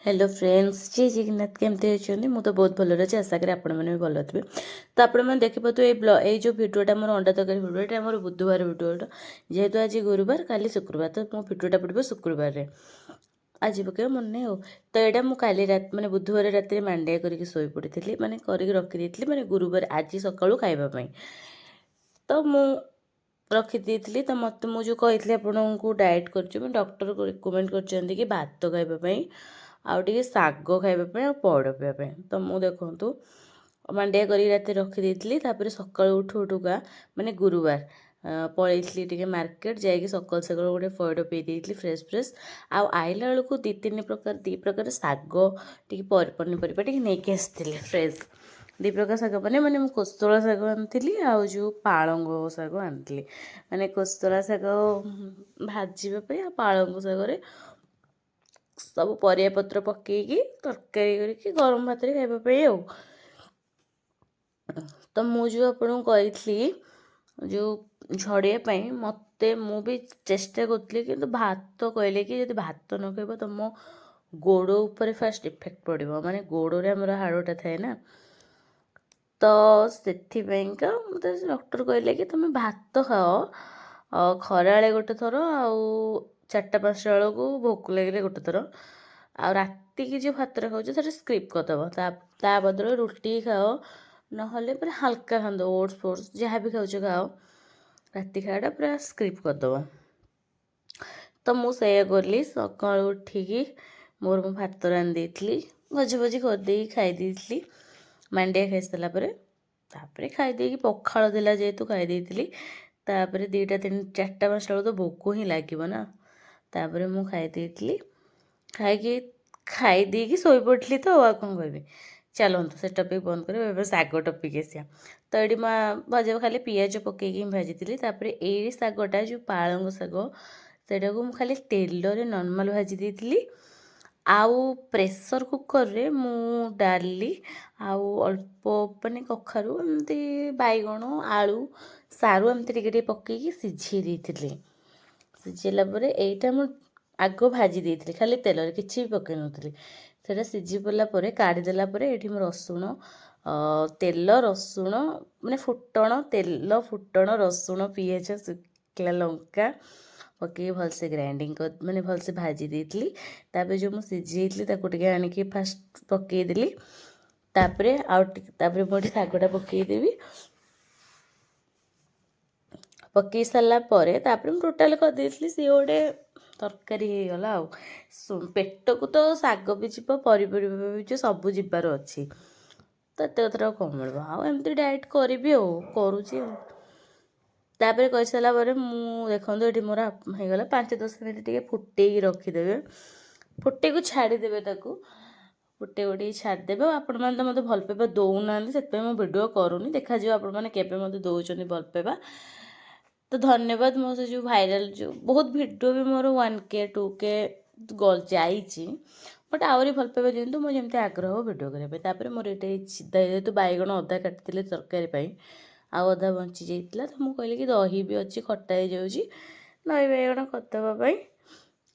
Hello friends जय जगन्नाथ केमती अच्छे मुझे बहुत भल अच्छे आशा करी आपण मैंने भी भल थे। तो आपण मैंने देखिपे ये जो भिडियोटा मोर अंडा तरकारी भिडियोटा मोर बुधवार भिडियोटा जेहेतु आज गुरुवार काली शुक्रवार तो मो भिडियोटा पड़ो शुक्रवार आज पकड़ मन नहीं हो। तो यहाँ मुझे रात मैंने बुधवार रात मांडिया करके शोई पड़ी मैंने करके रखी मैंने गुरुवार आज सका खावाई तो मु रखी तो मत मुझे कही आपको डाएट कर डॉक्टर रिकमेंड कर भात खावाई आउ टे शाग खावाई आ पौड़ पीवाई तो मुझे देखूँ मांडिया कर रात रखी सका उठू उठूका माने गुरुवार पलैली टे मार्केट जाकि सकाल सकाल गोटे पौड़ पी देती फ्रेश फ्रेश आइला बेलू दी प्रकार शाग टी पनीपरिया टी नहीं आसती फ्रेश दी प्रकार शाग मैंने मुझे कोशला शाग आनी आउ जो पालंग शाग आनी मैंने कोशला शाग भाजवाई पालंग शाग सब परियापत्र पकईकी तरकारी करके गरम भात खावाई तो मुझे आपको कही जो झड़ापी मत मु भी चेष्टा करी कि भात कहले कि जो भात न खाइब तुम गोड़ उपर फास्ट इफेक्ट पड़ो माने गोड़े आमर हाड़टा थाए ना तो से मत डॉक्टर कहले कि तुम भात खाओ खरा गोटे थर आउ 4-5टा बेलू भोक लगे गोटे थर आ राति की जो भात खाओ स्किप करदेव ता बदल रुटी खाओ ना हल्का खाद ओट्स फोट्स जहाँ भी खाओ खाओ राति खावाटा पूरा स्किप करदेव। तो मुझे कली सका उठिकी मोर मु भात रांधि भजी भजी करदे खाई मांडिया खाई सारापर खाईदे पखाड़ देला जेहेतु खाई 2टा 4-5टा बेलू तो भोक ही लगे ना तापर मु खाई खाई शोई पड़ी तो आ कौन कह चलतु से टपिक बंद कर शाग टपिक आसा तो ये भजा खाली पिज पकईकी भाजी ये शागटा जो पालंग शाग सेटा को खाली तेल नॉर्मल भाजी देती आउ प्रेशर कुकर रे मु डाली आउ अल्प माने कखारू एमती बैगण आलू सारू एमती टिके पकईकी सिझे देती सिझेला यहीटा मु आग भाजी देती खाली तेल किसी भी पकई नी से सिझी पड़ा काढ़ीदेला ये रसुण तेल रसुण माने फुटण तेल फुटण रसुण पिज शुखला लंका पकई भलसे ग्राइंडिंग कर माने भलसे भाजी देती जो मुझे सिझे आणिकी फास्ट पकईदेली मुझे शागटा पकईदेवी पकई सारापर टोटाल करदे सी गोटे तरकारी गला पेट को तो शाग भी जीव पनीपरिया भी सब जीवार अच्छी तो एत कथा कौन मिल आमती डाएट करी करुँची तापर कही सारापर देखो ये मोर होगला 5-10 मिनट टे फुटे रखिदे फुटे को छाड़देवे फुटे गोटे छाड़देवे आपण मैंने तो मतलब भल पाइबा दौना से भिडियो करूनी देखा आपण मैंने केबे मते दौरान भल पाइबा तो धन्यवाद मो से जो भाइराल जो बहुत भिडियो भी मोर 1K 2K गल जाइए बट आहरी भल पाइबा दिंतु मुझे आग्रह भिडियो करने मोर ये जेहेतु बैगण अधा काटी तरकारी आउ अधा बंची जाइए तो मुझे कहली कि दही भी अच्छी खटा हो जाऊँगी दही बैगण करदेवाई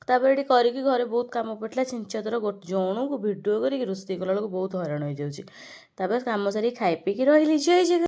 तापर ये करके घरे बहुत कम पड़ा छिंचर जणु को भिडियो करके रोषे कला बहुत हैरान हो जाऊँगी कम सारी खाई पीकी रही जय जगन्नाथ।